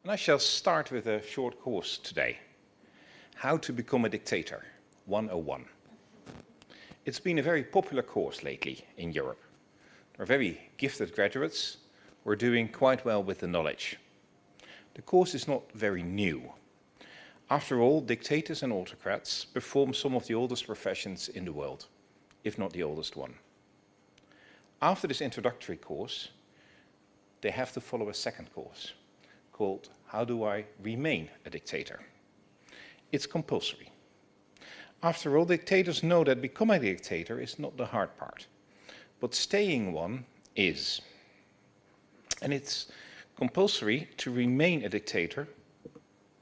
And I shall start with a short course today. How to Become a Dictator 101. It's been a very popular course lately in Europe. There are very gifted graduates who are doing quite well with the knowledge. The course is not very new. After all, dictators and autocrats perform some of the oldest professions in the world, if not the oldest one. After this introductory course, they have to follow a second course called How Do I Remain a Dictator? It's compulsory. After all, dictators know that becoming a dictator is not the hard part, but staying one is. And it's compulsory to remain a dictator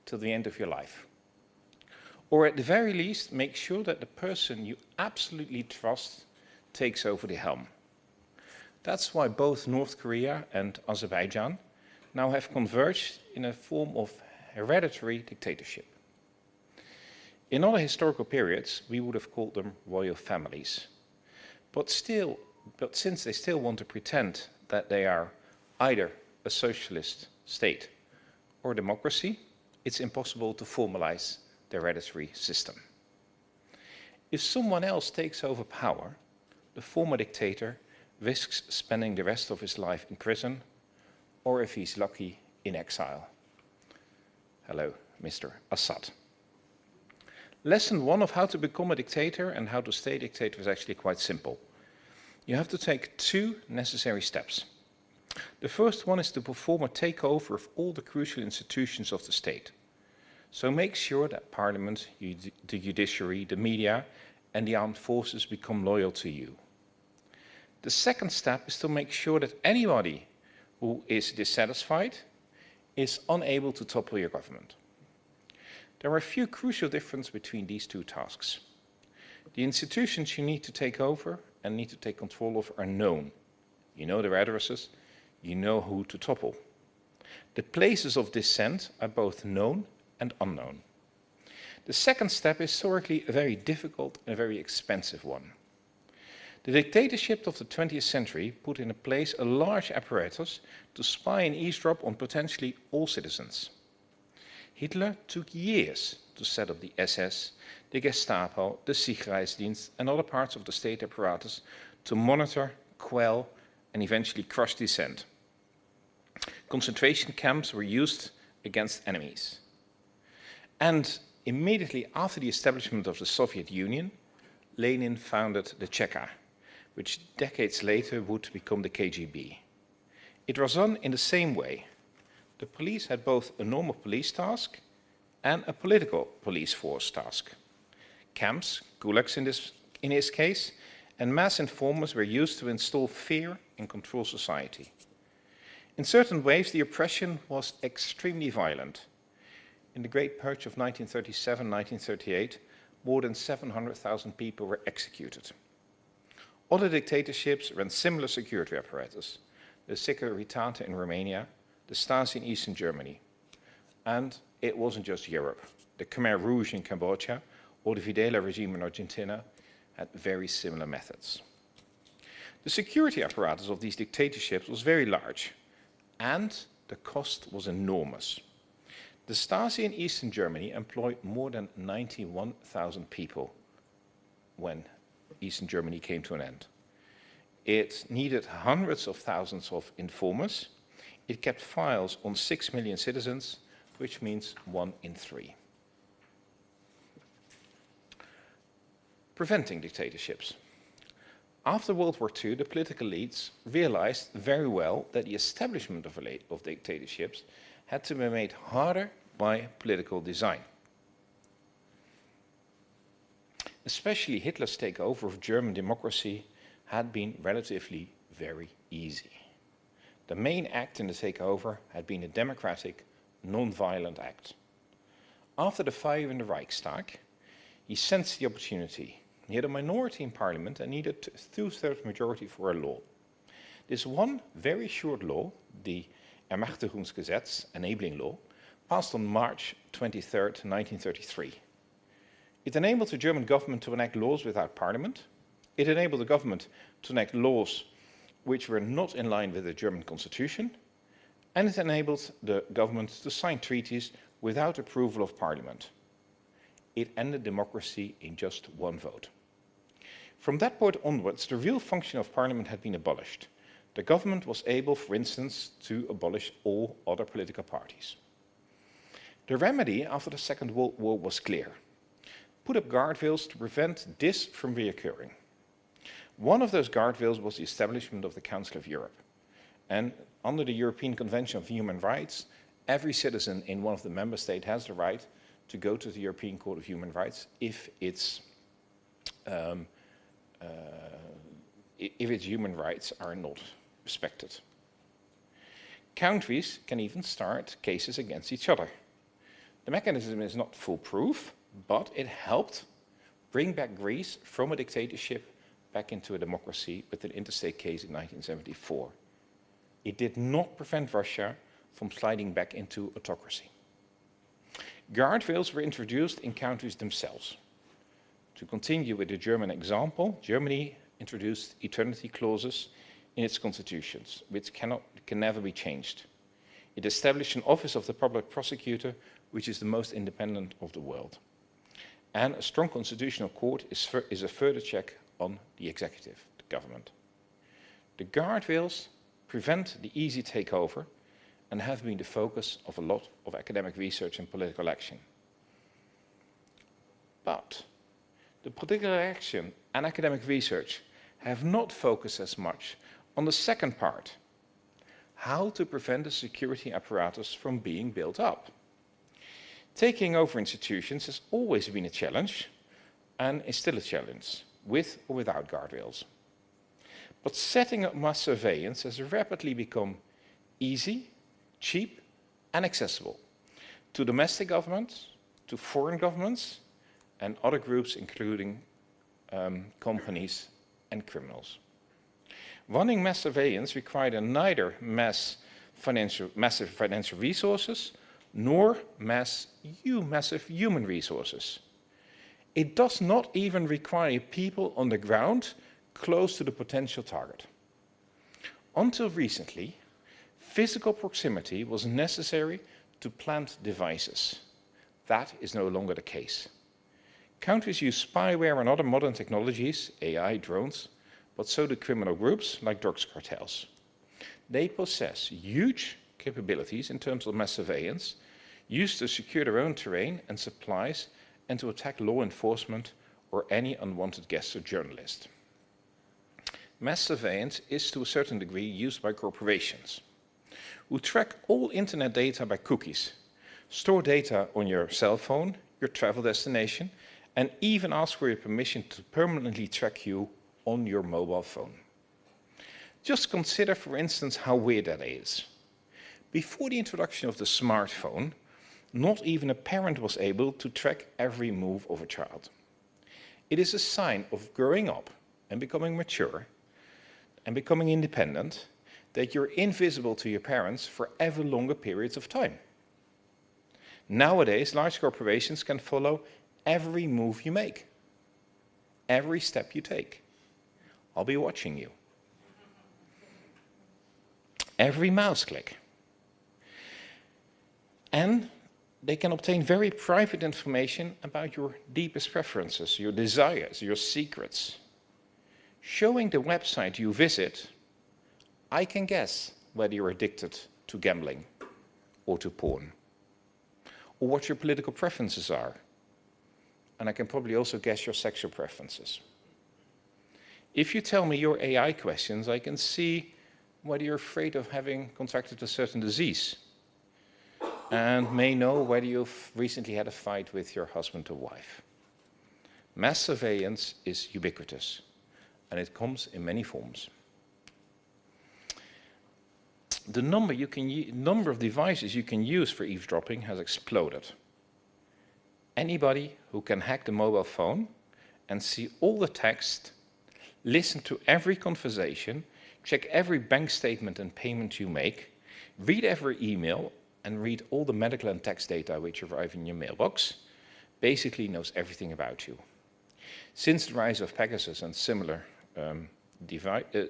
till the end of your life. Or at the very least, make sure that the person you absolutely trust takes over the helm. That's why both North Korea and Azerbaijan now have converged in a form of hereditary dictatorship. In other historical periods, we would have called them royal families. But since they still want to pretend that they are either a socialist state or democracy, it's impossible to formalize the hereditary system. If someone else takes over power, the former dictator risks spending the rest of his life in prison, or if he's lucky, in exile. Hello, Mr. Assad. Lesson 1 of how to become a dictator and how to stay a dictator is actually quite simple. You have to take 2 necessary steps. The first one is to perform a takeover of all the crucial institutions of the state. So make sure that Parliament, the judiciary, the media, and the armed forces become loyal to you. The second step is to make sure that anybody who is dissatisfied is unable to topple your government. There are a few crucial differences between these 2 tasks. The institutions you need to take over and need to take control of are known. You know their addresses, you know who to topple. The places of dissent are both known and unknown. The second step is historically a very difficult and very expensive one. The dictatorship of the 20th century put in place a large apparatus to spy and eavesdrop on potentially all citizens. Hitler took years to set up the SS, the Gestapo, the Sicherheitsdienst and other parts of the state apparatus to monitor, quell and eventually crush dissent. Concentration camps were used against enemies. And immediately after the establishment of the Soviet Union, Lenin founded the Cheka, which decades later would become the KGB. It was run in the same way. The police had both a normal police task and a political police force task. Camps, gulags in his case, and mass informers were used to instill fear and control society. In certain ways, the oppression was extremely violent. In the Great Purge of 1937-1938, more than 700,000 people were executed. Other dictatorships ran similar security apparatus, the Securitate in Romania, the Stasi in Eastern Germany. And it wasn't just Europe. The Khmer Rouge in Cambodia or the Videla regime in Argentina had very similar methods. The security apparatus of these dictatorships was very large, and the cost was enormous. The Stasi in Eastern Germany employed more than 91,000 people when Eastern Germany came to an end. It needed hundreds of thousands of informers. It kept files on 6 million citizens, which means 1 in 3. Preventing dictatorships. After World War II, the political elites realized very well that the establishment of dictatorships had to be made harder by political design. Especially Hitler's takeover of German democracy had been relatively very easy. The main act in the takeover had been a democratic, non-violent act. After the fire in the Reichstag, he sensed the opportunity. He had a minority in parliament and needed a 2/3 majority for a law. This one very short law, the Ermächtigungsgesetz, enabling law, passed on March 23rd, 1933. It enabled the German government to enact laws without parliament. It enabled the government to enact laws which were not in line with the German constitution, and it enabled the government to sign treaties without approval of Parliament. It ended democracy in just one vote. From that point onwards, the real function of Parliament had been abolished. The government was able, for instance, to abolish all other political parties. The remedy after the Second World War was clear. Put up guardrails to prevent this from reoccurring. One of those guardrails was the establishment of the Council of Europe. And under the European Convention of Human Rights, every citizen in one of the member states has the right to go to the European Court of Human Rights if its human rights are not respected. Countries can even start cases against each other. The mechanism is not foolproof, but it helped bring back Greece from a dictatorship back into a democracy with an interstate case in 1974. It did not prevent Russia from sliding back into autocracy. Guardrails were introduced in countries themselves. To continue with the German example, Germany introduced eternity clauses in its constitutions, which can never be changed. It established an office of the public prosecutor, which is the most independent of the world. And a strong constitutional court is a further check on the executive, the government. The guardrails prevent the easy takeover and have been the focus of a lot of academic research and political action. But the political action and academic research have not focused as much on the second part, how to prevent the security apparatus from being built up. Taking over institutions has always been a challenge and is still a challenge, with or without guardrails. But setting up mass surveillance has rapidly become easy, cheap, and accessible to domestic governments, to foreign governments, and other groups, including companies and criminals. Running mass surveillance required neither massive financial resources nor massive human resources. It does not even require people on the ground close to the potential target. Until recently, physical proximity was necessary to plant devices. That is no longer the case. Countries use spyware and other modern technologies, AI, drones, but so do criminal groups like drugs cartels. They possess huge capabilities in terms of mass surveillance, used to secure their own terrain and supplies, and to attack law enforcement or any unwanted guest or journalist. Mass surveillance is to a certain degree used by corporations who track all internet data by cookies, store data on your cell phone, your travel destination, and even ask for your permission to permanently track you on your mobile phone. Just consider, for instance, how weird that is. Before the introduction of the smartphone, not even a parent was able to track every move of a child. It is a sign of growing up and becoming mature and becoming independent that you're invisible to your parents for ever longer periods of time. Nowadays, large corporations can follow every move you make, every step you take. I'll be watching you. Every mouse click. And they can obtain very private information about your deepest preferences, your desires, your secrets. Showing the website you visit, I can guess whether you're addicted to gambling or to porn, or what your political preferences are. And I can probably also guess your sexual preferences. If you tell me your AI questions, I can see whether you're afraid of having contracted a certain disease, and may know whether you've recently had a fight with your husband or wife. Mass surveillance is ubiquitous, and it comes in many forms. The number of devices you can use for eavesdropping has exploded. Anybody who can hack the mobile phone and see all the text, listen to every conversation, check every bank statement and payment you make, read every email, and read all the medical and tax data which arrive in your mailbox, basically knows everything about you. Since the rise of Pegasus and similar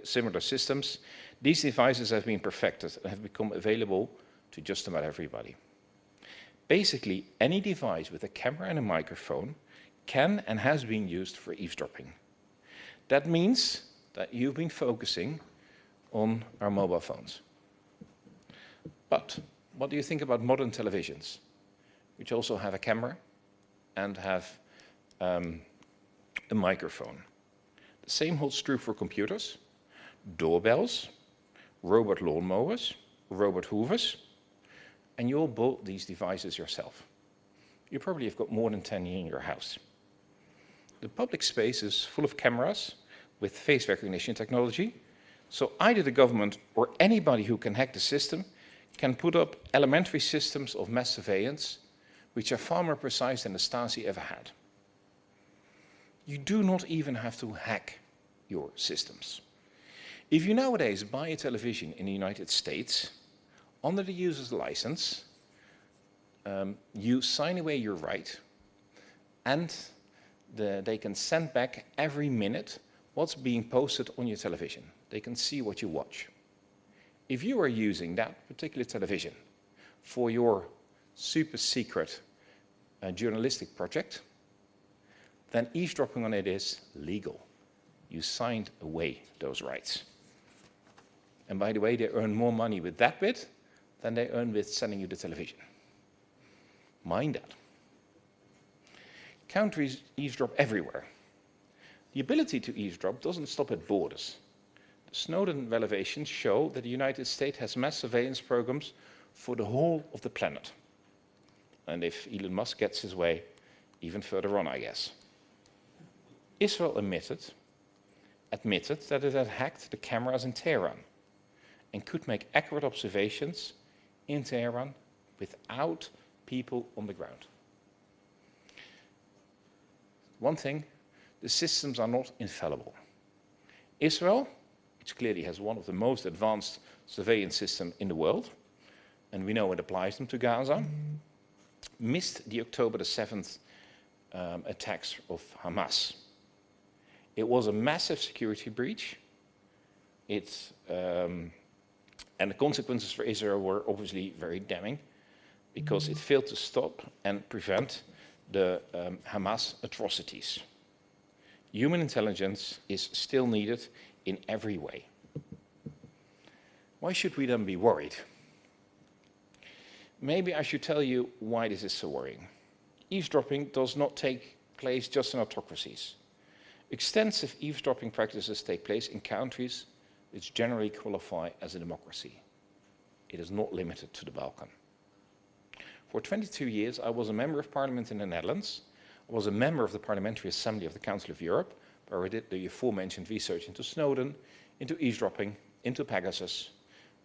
similar systems, these devices have been perfected and have become available to just about everybody. Basically, any device with a camera and a microphone can and has been used for eavesdropping. That means that you've been focusing on our mobile phones. But what do you think about modern televisions, which also have a camera and have a microphone? The same holds true for computers, doorbells, robot lawnmowers, robot hoovers, and you all bought these devices yourself. You probably have got more than 10 in your house. The public space is full of cameras with face recognition technology, so either the government or anybody who can hack the system can put up elementary systems of mass surveillance which are far more precise than the Stasi ever had. You do not even have to hack your systems. If you nowadays buy a television in the United States, under the user's license, you sign away your right, and they can send back every minute what's being posted on your television. They can see what you watch. If you are using that particular television for your super secret journalistic project, then eavesdropping on it is legal. You signed away those rights. And by the way, they earn more money with that bit than they earn with selling you the television. Mind that. Countries eavesdrop everywhere. The ability to eavesdrop doesn't stop at borders. The Snowden revelations show that the United States has mass surveillance programs for the whole of the planet. And if Elon Musk gets his way, even further on, I guess. Israel admitted that it had hacked the cameras in Tehran and could make accurate observations in Tehran without people on the ground. One thing, the systems are not infallible. Israel, which clearly has one of the most advanced surveillance systems in the world, and we know it applies them to Gaza, missed the October the 7th attacks of Hamas. It was a massive security breach. And the consequences for Israel were obviously very damning because it failed to stop and prevent the Hamas atrocities. Human intelligence is still needed in every way. Why should we then be worried? Maybe I should tell you why this is so worrying. Eavesdropping does not take place just in autocracies. Extensive eavesdropping practices take place in countries which generally qualify as a democracy. It is not limited to the Balkan. For 22 years, I was a member of parliament in the Netherlands. I was a member of the Parliamentary Assembly of the Council of Europe, where I did the aforementioned research into Snowden, into eavesdropping, into Pegasus.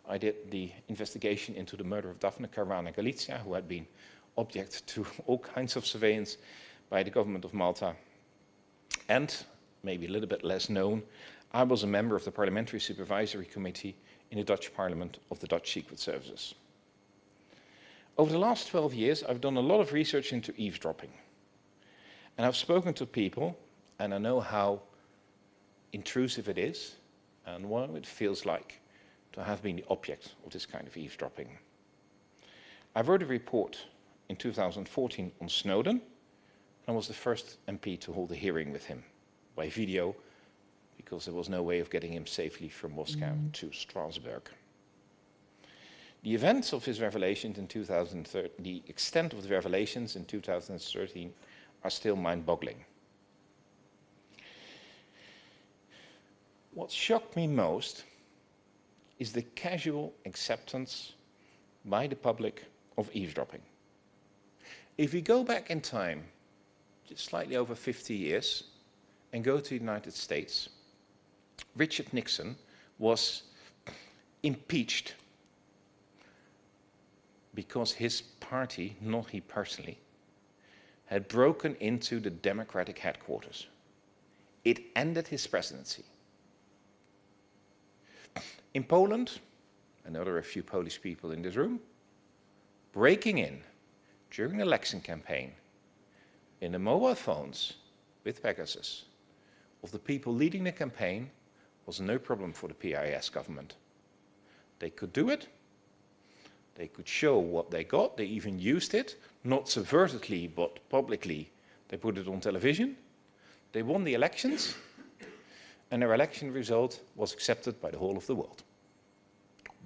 I did the investigation into the murder of Daphne Caruana Galizia, who had been object to all kinds of surveillance by the government of Malta. And, maybe a little bit less known, I was a member of the Parliamentary Supervisory Committee in the Dutch Parliament of the Dutch Secret Services. Over the last 12 years, I've done a lot of research into eavesdropping. And I've spoken to people, and I know how intrusive it is, and what it feels like to have been the object of this kind of eavesdropping. I wrote a report in 2014 on Snowden, and I was the first MP to hold a hearing with him by video, because there was no way of getting him safely from Moscow to Strasbourg. The events of his revelations in 2013, the extent of the revelations in 2013 are still mind-boggling. What shocked me most is the casual acceptance by the public of eavesdropping. If we go back in time, just slightly over 50 years, and go to the United States, Richard Nixon was impeached because his party, not he personally, had broken into the Democratic headquarters. It ended his presidency. In Poland, I know there are a few Polish people in this room, breaking in during the election campaign in the mobile phones with Pegasus of the people leading the campaign was no problem for the PIS government. They could do it. They could show what they got. They even used it, not subvertedly, but publicly. They put it on television. They won the elections, and their election result was accepted by the whole of the world.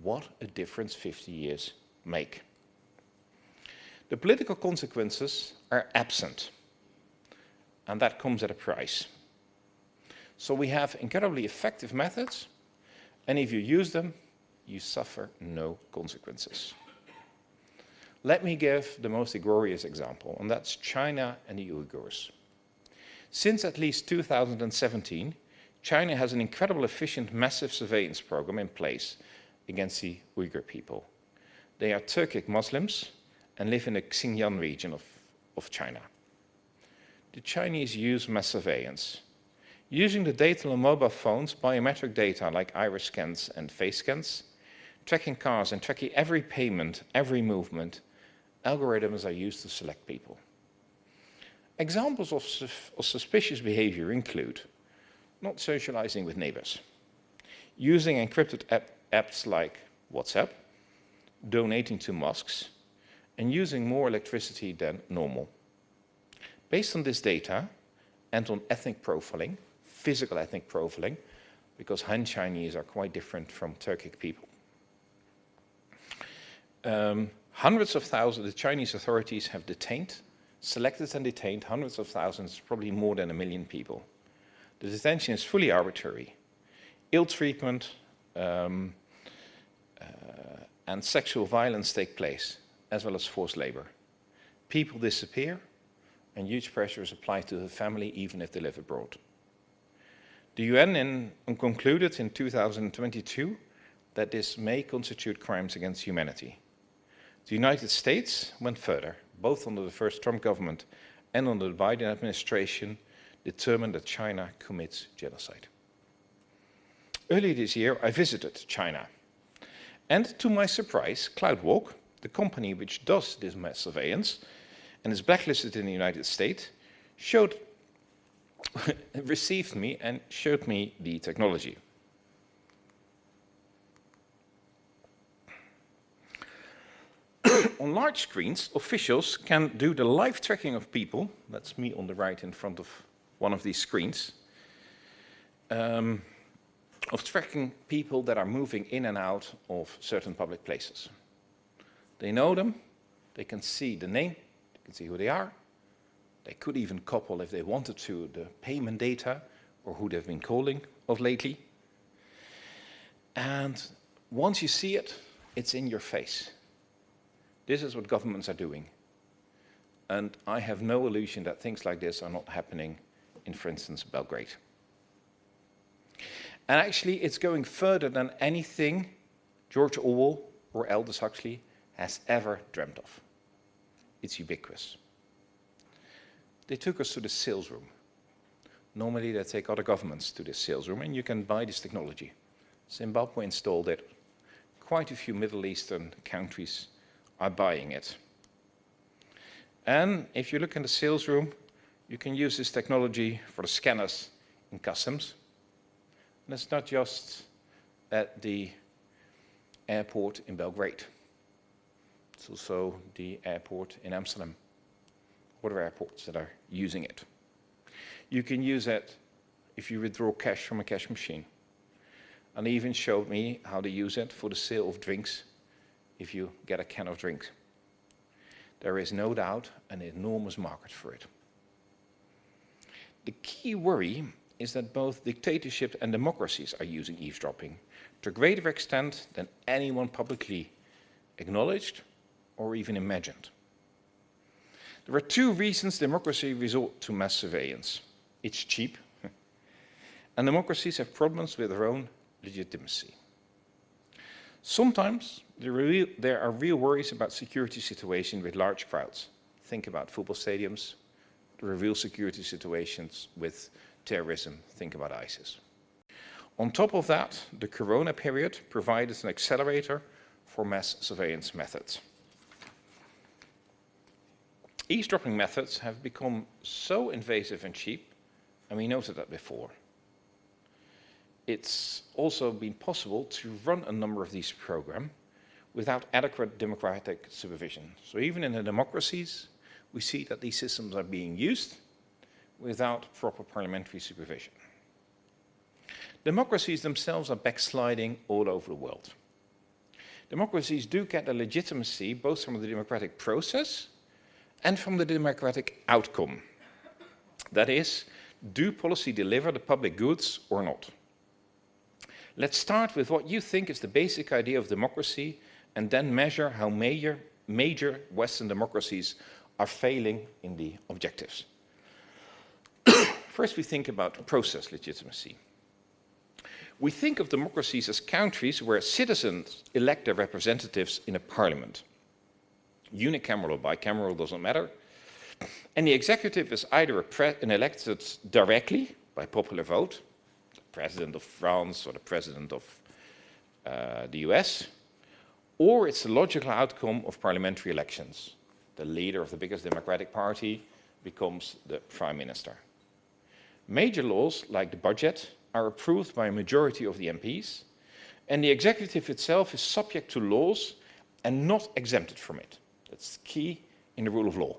What a difference 50 years make. The political consequences are absent, and that comes at a price. So we have incredibly effective methods, and if you use them, you suffer no consequences. Let me give the most egregious example, and that's China and the Uyghurs. Since at least 2017, China has an incredibly efficient massive surveillance program in place against the Uyghur people. They are Turkic Muslims and live in the Xinjiang region of China. The Chinese use mass surveillance. Using the data on mobile phones, biometric data like iris scans and face scans, tracking cars and tracking every payment, every movement, algorithms are used to select people. Examples of suspicious behavior include not socializing with neighbors, using encrypted apps like WhatsApp, donating to mosques, and using more electricity than normal. Based on this data and on ethnic profiling, physical ethnic profiling, because Han Chinese are quite different from Turkic people. Hundreds of thousands, the Chinese authorities have selected and detained hundreds of thousands, probably more than 1 million people. The detention is fully arbitrary. Ill treatment and sexual violence take place, as well as forced labor. People disappear, and huge pressure is applied to the family, even if they live abroad. The UN concluded in 2022 that this may constitute crimes against humanity. The United States went further, both under the first Trump government and under the Biden administration, determined that China commits genocide. Earlier this year, I visited China. And to my surprise, CloudWalk, the company which does this mass surveillance and is blacklisted in the United States, received me and showed me the technology. On large screens, officials can do the live tracking of people, that's me on the right in front of one of these screens, of tracking people that are moving in and out of certain public places. They know them, they can see the name, they can see who they are. They could even couple, if they wanted to, the payment data or who they've been calling of lately. And once you see it, it's in your face. This is what governments are doing. And I have no illusion that things like this are not happening in, for instance, Belgrade. And actually, it's going further than anything George Orwell or Aldous Huxley has ever dreamt of. It's ubiquitous. They took us to the sales room. Normally, they take other governments to this sales room, and you can buy this technology. Zimbabwe installed it. Quite a few Middle Eastern countries are buying it. And if you look in the sales room, you can use this technology for the scanners in customs. And it's not just at the airport in Belgrade. It's also the airport in Amsterdam. Other airports that are using it. You can use it if you withdraw cash from a cash machine. And they even showed me how to use it for the sale of drinks if you get a can of drink. There is no doubt an enormous market for it. The key worry is that both dictatorship and democracies are using eavesdropping to a greater extent than anyone publicly acknowledged or even imagined. There are two reasons democracy resort to mass surveillance. It's cheap, and democracies have problems with their own legitimacy. Sometimes there are real worries about security situations with large crowds. Think about football stadiums. There are real security situations with terrorism. Think about ISIS. On top of that, the Corona period provided an accelerator for mass surveillance methods. Eavesdropping methods have become so invasive and cheap, and we noted that before. it's also been possible to run a number of these programs without adequate democratic supervision. So even in the democracies, we see that these systems are being used without proper parliamentary supervision. Democracies themselves are backsliding all over the world. Democracies do get a legitimacy both from the democratic process and from the democratic outcome. That is, do policy deliver the public goods or not? Let's start with what you think is the basic idea of democracy and then measure how major Western democracies are failing in the objectives. First, we think about process legitimacy. We think of democracies as countries where citizens elect their representatives in a parliament. Unicameral or bicameral doesn't matter. And the executive is either elected directly by popular vote, the president of France or the president of the US, or it's the logical outcome of parliamentary elections. The leader of the biggest democratic party becomes the prime minister. Major laws, like the budget, are approved by a majority of the MPs, and the executive itself is subject to laws and not exempted from it. That's key in the rule of law.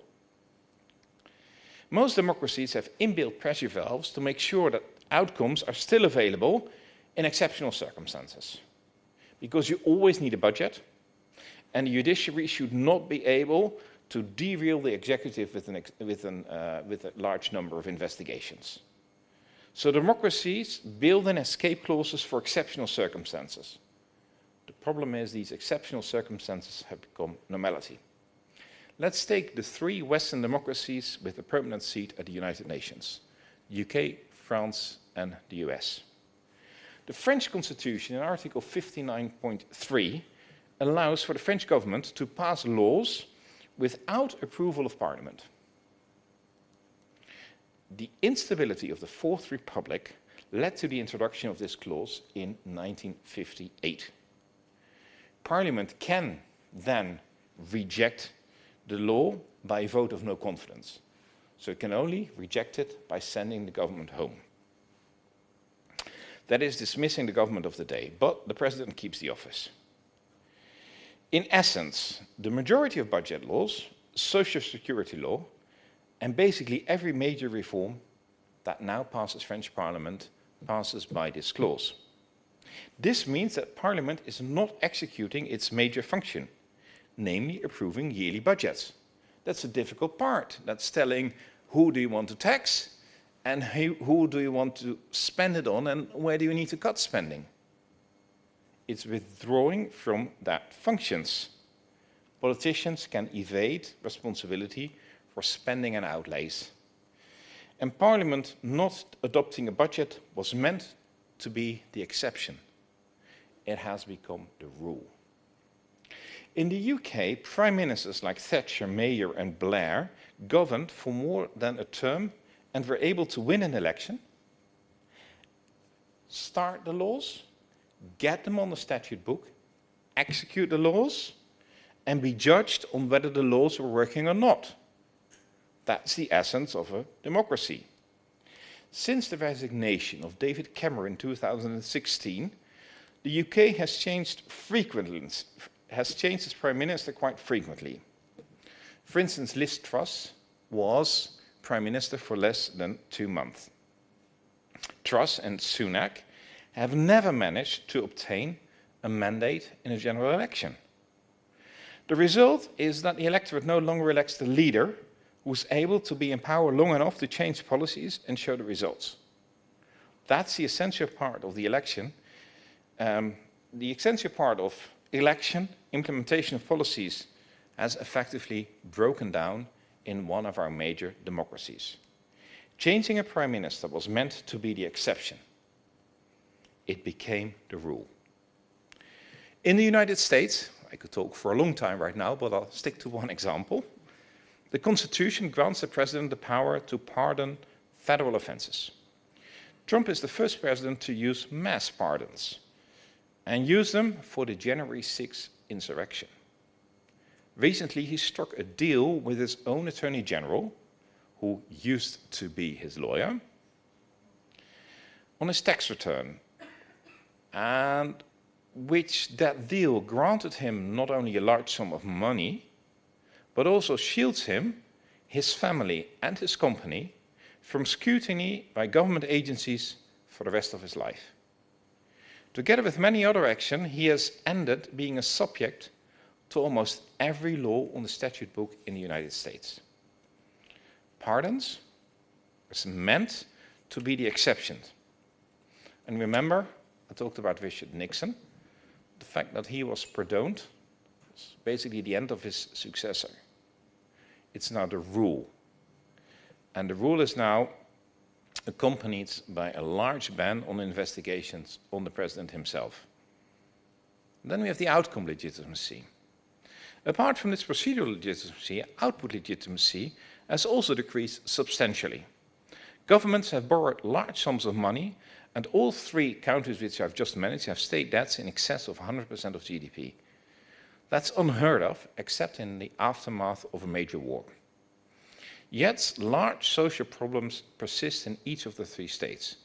Most democracies have inbuilt pressure valves to make sure that outcomes are still available in exceptional circumstances. Because you always need a budget, and the judiciary should not be able to derail the executive with a large number of investigations. So democracies build in escape clauses for exceptional circumstances. The problem is these exceptional circumstances have become normality. Let's take the three Western democracies with a permanent seat at the United Nations: the UK, France, and the US. The French Constitution in Article 59.3 allows for the French government to pass laws without approval of Parliament. The instability of the Fourth Republic led to the introduction of this clause in 1958. Parliament can then reject the law by a vote of no confidence. So it can only reject it by sending the government home. That is dismissing the government of the day, but the president keeps the office. In essence, the majority of budget laws, social security law, and basically every major reform that now passes French Parliament passes by this clause. This means that Parliament is not executing its major function, namely approving yearly budgets. That's a difficult part. That's telling who do you want to tax and who do you want to spend it on and where do you need to cut spending. It's withdrawing from that functions. Politicians can evade responsibility for spending and outlays. And Parliament not adopting a budget was meant to be the exception. It has become the rule. In the UK, prime ministers like Thatcher, Mayor and Blair governed for more than a term and were able to win an election, start the laws, get them on the statute book, execute the laws, and be judged on whether the laws were working or not. That's the essence of a democracy. Since the resignation of David Cameron in 2016, the UK has changed its prime minister quite frequently. For instance, Liz Truss was prime minister for less than 2 months. Truss and Sunak have never managed to obtain a mandate in a general election. The result is that the electorate no longer elects the leader who is able to be in power long enough to change policies and show the results. That's the essential part of the election. The essential part of election, implementation of policies, has effectively broken down in one of our major democracies. Changing a prime minister was meant to be the exception. It became the rule. In the United States, I could talk for a long time right now, but I'll stick to one example. The Constitution grants the president the power to pardon federal offenses. Trump is the first president to use mass pardons and use them for the January 6th insurrection. Recently, he struck a deal with his own attorney general, who used to be his lawyer, on his tax return, and which that deal granted him not only a large sum of money, but also shields him, his family and his company from scrutiny by government agencies for the rest of his life. Together with many other actions, he has ended being a subject to almost every law on the statute book in the United States. Pardons is meant to be the exception. And remember, I talked about Richard Nixon. The fact that he was pardoned was basically the end of his successor. It's now the rule. And the rule is now accompanied by a large ban on investigations on the president himself. Then we have the outcome legitimacy. Apart from this procedural legitimacy, output legitimacy has also decreased substantially. Governments have borrowed large sums of money, and all three countries which I've just mentioned have state debts in excess of 100% of GDP. That's unheard of, except in the aftermath of a major war. Yet, large social problems persist in each of the three states,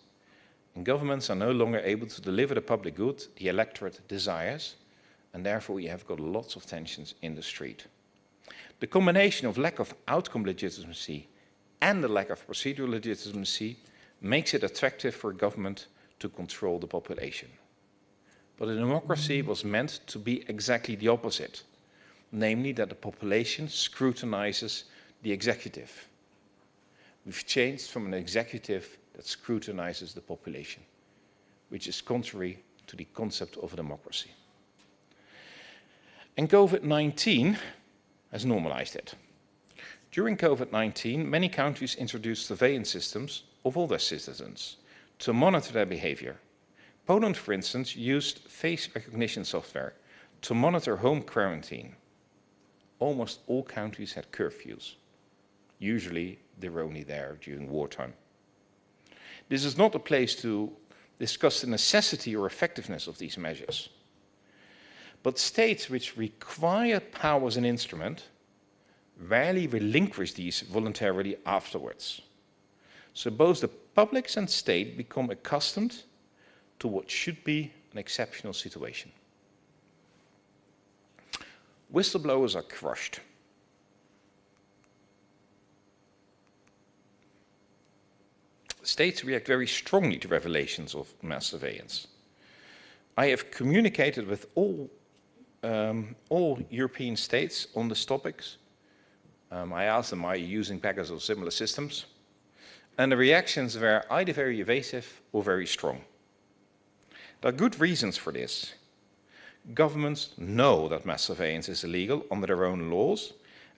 and governments are no longer able to deliver the public good the electorate desires, and therefore we have got lots of tensions in the street. The combination of lack of outcome legitimacy and the lack of procedural legitimacy makes it attractive for a government to control the population. But a democracy was meant to be exactly the opposite, namely that the population scrutinizes the executive. We've changed from an executive that scrutinizes the population, which is contrary to the concept of a democracy. And COVID-19 has normalized it. During COVID-19, many countries introduced surveillance systems of all their citizens to monitor their behavior. Poland, for instance, used face recognition software to monitor home quarantine. Almost all countries had curfews. Usually, they were only there during wartime. This is not a place to discuss the necessity or effectiveness of these measures. But states which require power as an instrument rarely relinquish these voluntarily afterwards. So both the public and state become accustomed to what should be an exceptional situation. Whistleblowers are crushed. States react very strongly to revelations of mass surveillance. I have communicated with all European states on these topics. I asked them, are you using Pegasus or similar systems? And the reactions were either very evasive or very strong. There are good reasons for this. Governments know that mass surveillance is illegal under their own laws,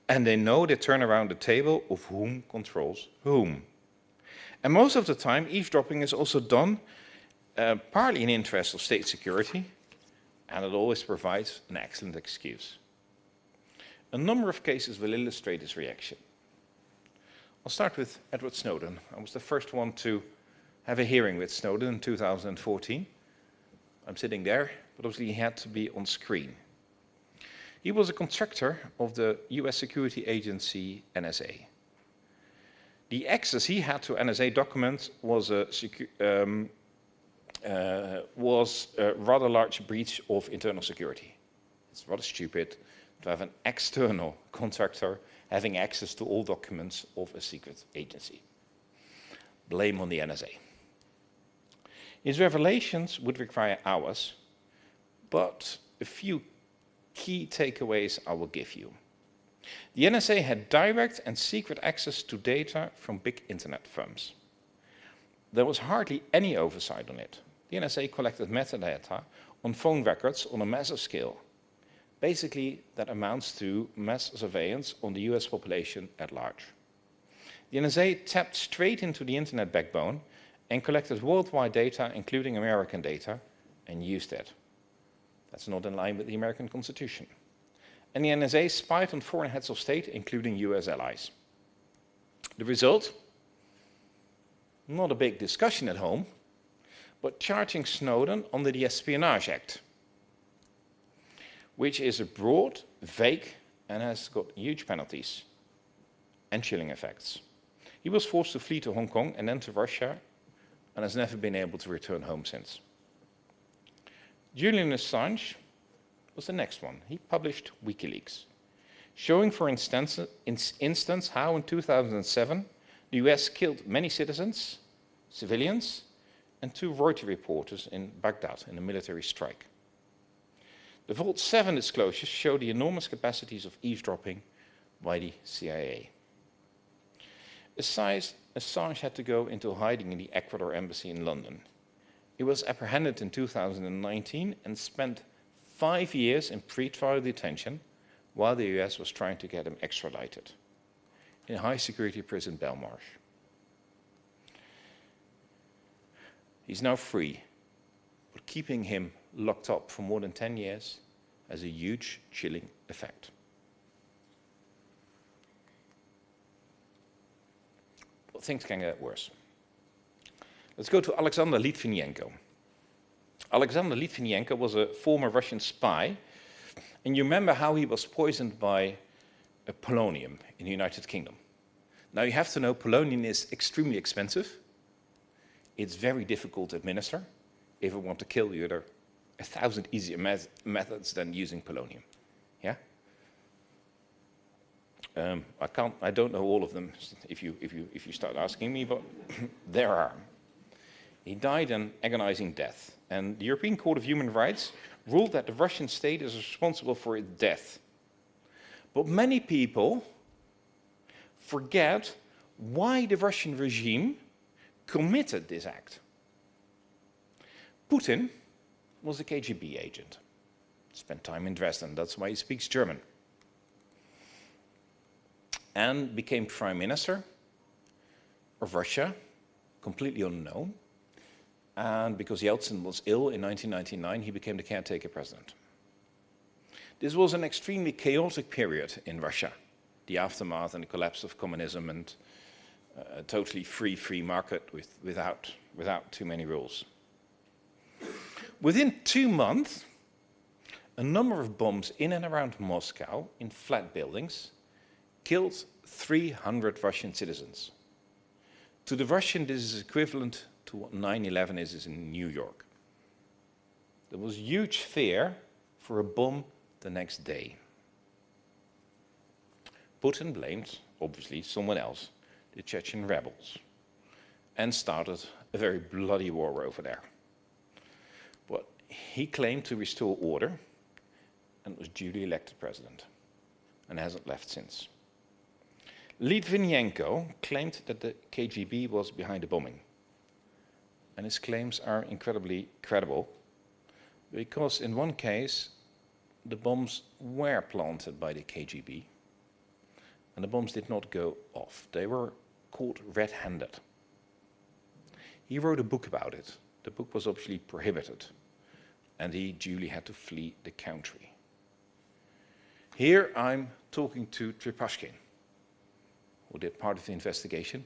and they know they turn around the table of whom controls whom. And most of the time, eavesdropping is also done partly in the interest of state security, and it always provides an excellent excuse. A number of cases will illustrate this reaction. I'll start with Edward Snowden. I was the first one to have a hearing with Snowden in 2014. I'm sitting there, but obviously he had to be on screen. He was a contractor of the US security agency NSA. The access he had to NSA documents was a rather large breach of internal security. It's rather stupid to have an external contractor having access to all documents of a secret agency. Blame on the NSA. His revelations would require hours, but a few key takeaways I will give you. The NSA had direct and secret access to data from big internet firms. There was hardly any oversight on it. The NSA collected metadata on phone records on a massive scale. Basically, that amounts to mass surveillance on the US population at large. The NSA tapped straight into the internet backbone and collected worldwide data, including American data, and used it. That's not in line with the American Constitution. And the NSA spied on foreign heads of state, including US allies. The result? Not a big discussion at home, but charging Snowden under the Espionage Act, which is broad, vague, and has got huge penalties and chilling effects. He was forced to flee to Hong Kong and then to Russia, and has never been able to return home since. Julian Assange was the next one. He published WikiLeaks, showing, for instance, how in 2007 the US killed many citizens, civilians, and 2 Reuters reporters in Baghdad in a military strike. The Vault 7 disclosures show the enormous capacities of eavesdropping by the CIA. Assange had to go into hiding in the Ecuador embassy in London. He was apprehended in 2019 and spent 5 years in pre-trial detention while the US was trying to get him extradited in a high-security prison Belmarsh. He's now free, but keeping him locked up for more than 10 years has a huge chilling effect. But things can get worse. Let's go to Alexander Litvinenko. Alexander Litvinenko was a former Russian spy, and you remember how he was poisoned by polonium in the United Kingdom. Now you have to know polonium is extremely expensive. It's very difficult to administer. If I want to kill you, there are 1,000 easier methods than using polonium. Yeah? I don't know all of them if you start asking me, but there are. He died an agonizing death, and the European Court of Human Rights ruled that the Russian state is responsible for his death. But many people forget why the Russian regime committed this act. Putin was a KGB agent, spent time in Dresden, that's why he speaks German, and became prime minister of Russia, completely unknown. And because Yeltsin was ill in 1999, he became the caretaker president. This was an extremely chaotic period in Russia, the aftermath and the collapse of communism and a totally free market without too many rules. Within 2 months, a number of bombs in and around Moscow in flat buildings killed 300 Russian citizens. To the Russian, this is equivalent to what 9/11 is in New York. There was huge fear for a bomb the next day. Putin blamed, obviously, someone else, the Chechen rebels, and started a very bloody war over there. But he claimed to restore order and was duly elected president, and hasn't left since. Litvinenko claimed that the KGB was behind the bombing. And his claims are incredibly credible, because in one case, the bombs were planted by the KGB, and the bombs did not go off. They were caught red-handed. He wrote a book about it. The book was obviously prohibited, and he duly had to flee the country. Here I'm talking to Trepashkin, who did part of the investigation,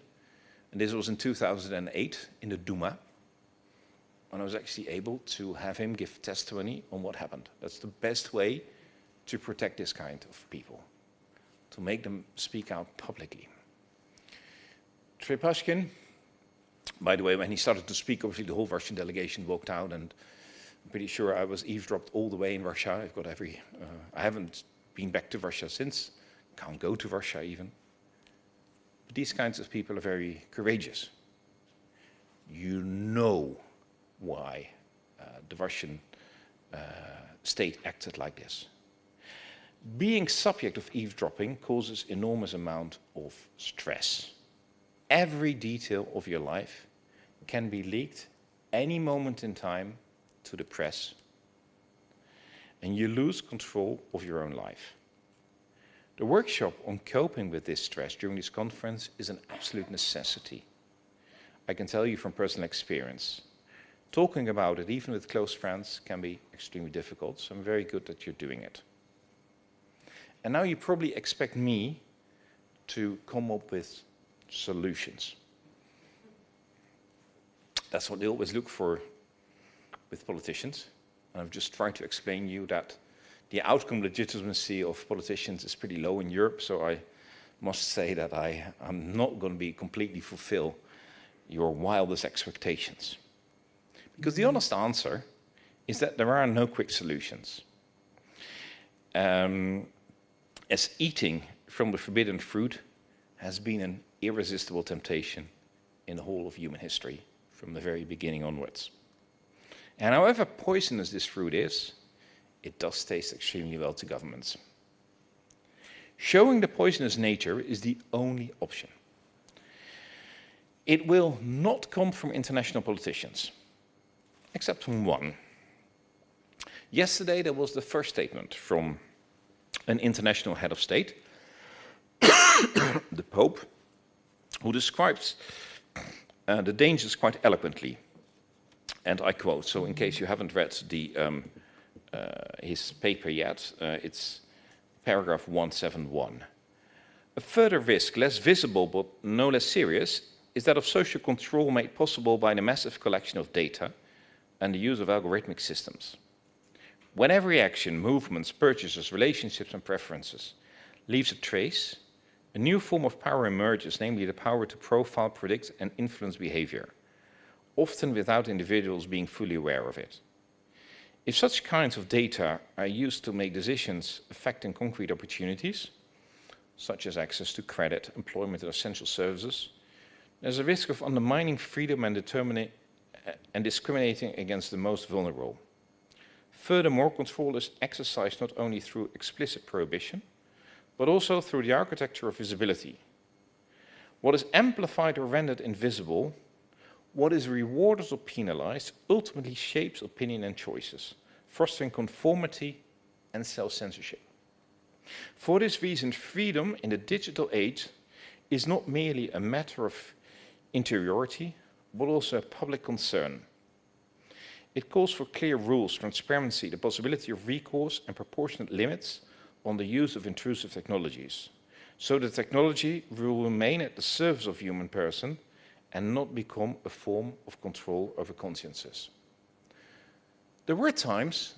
and this was in 2008 in the Duma. And I was actually able to have him give testimony on what happened. That's the best way to protect this kind of people, to make them speak out publicly. Trepashkin, by the way, when he started to speak, obviously the whole Russian delegation walked out, and I'm pretty sure I was eavesdropped all the way in Russia. I haven't been back to Russia since, can't go to Russia even. But these kinds of people are very courageous. You know why the Russian state acted like this. Being subject of eavesdropping causes enormous amount of stress. Every detail of your life can be leaked any moment in time to the press, and you lose control of your own life. The workshop on coping with this stress during this conference is an absolute necessity. I can tell you from personal experience. Talking about it, even with close friends, can be extremely difficult, so I'm very good that you're doing it. And now you probably expect me to come up with solutions. That's what they always look for with politicians. And I've just tried to explain to you that the outcome legitimacy of politicians is pretty low in Europe, so I must say that I'm not going to be completely fulfill your wildest expectations. Because the honest answer is that there are no quick solutions. As eating from the forbidden fruit has been an irresistible temptation in the whole of human history from the very beginning onwards. And however poisonous this fruit is, it does taste extremely well to governments. Showing the poisonous nature is the only option. It will not come from international politicians, except from one. Yesterday there was the first statement from an international head of state, the Pope, who describes the dangers quite eloquently. And I quote, so in case you haven't read his paper yet, it's paragraph 171. A further risk, less visible but no less serious, is that of social control made possible by the massive collection of data and the use of algorithmic systems. When every action, movements, purchases, relationships and preferences leaves a trace, a new form of power emerges, namely the power to profile, predict and influence behavior, often without individuals being fully aware of it. If such kinds of data are used to make decisions affecting concrete opportunities, such as access to credit, employment, or essential services, there's a risk of undermining freedom and discriminating against the most vulnerable. Furthermore, control is exercised not only through explicit prohibition, but also through the architecture of visibility. What is amplified or rendered invisible, what is rewarded or penalized, ultimately shapes opinion and choices, fostering conformity and self-censorship. For this reason, freedom in the digital age is not merely a matter of interiority, but also a public concern. It calls for clear rules, transparency, the possibility of recourse and proportionate limits on the use of intrusive technologies, so the technology will remain at the service of human person and not become a form of control over consciences. There were times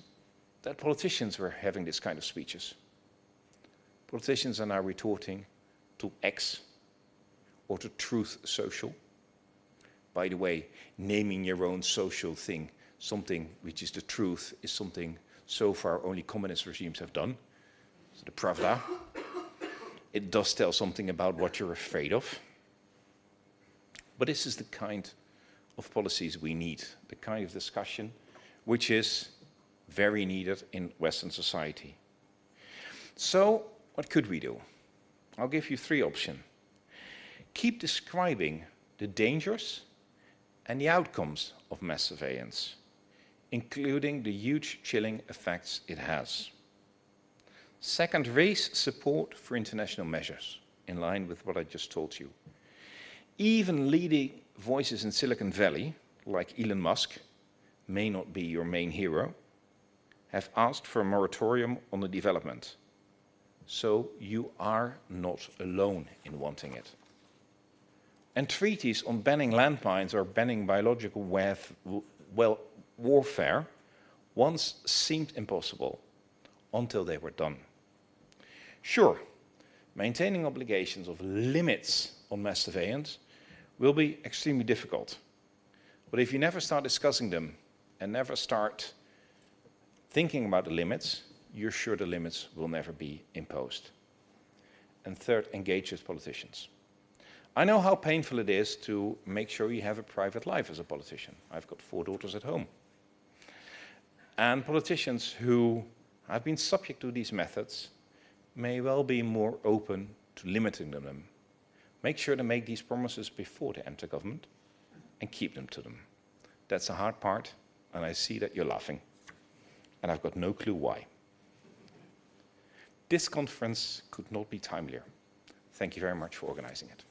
that politicians were having this kind of speeches. Politicians are now retorting to X or to Truth Social. By the way, naming your own social thing, something which is the truth, is something so far only communist regimes have done. So the Pravda. It does tell something about what you're afraid of. But this is the kind of policies we need, the kind of discussion which is very needed in Western society. So, what could we do? I'll give you three options. Keep describing the dangers and the outcomes of mass surveillance, including the huge chilling effects it has. Second, raise support for international measures, in line with what I just told you. Even leading voices in Silicon Valley, like Elon Musk, may not be your main hero, have asked for a moratorium on the development. So you are not alone in wanting it. And treaties on banning landmines or banning biological warfare once seemed impossible until they were done. Sure, maintaining obligations of limits on mass surveillance will be extremely difficult. But if you never start discussing them and never start thinking about the limits, you're sure the limits will never be imposed. And third, engage with politicians. I know how painful it is to make sure you have a private life as a politician. I've got 4 daughters at home. And politicians who have been subject to these methods may well be more open to limiting them. Make sure to make these promises before they enter government and keep them to them. That's the hard part, and I see that you're laughing. And I've got no clue why. This conference could not be timelier. Thank you very much for organizing it.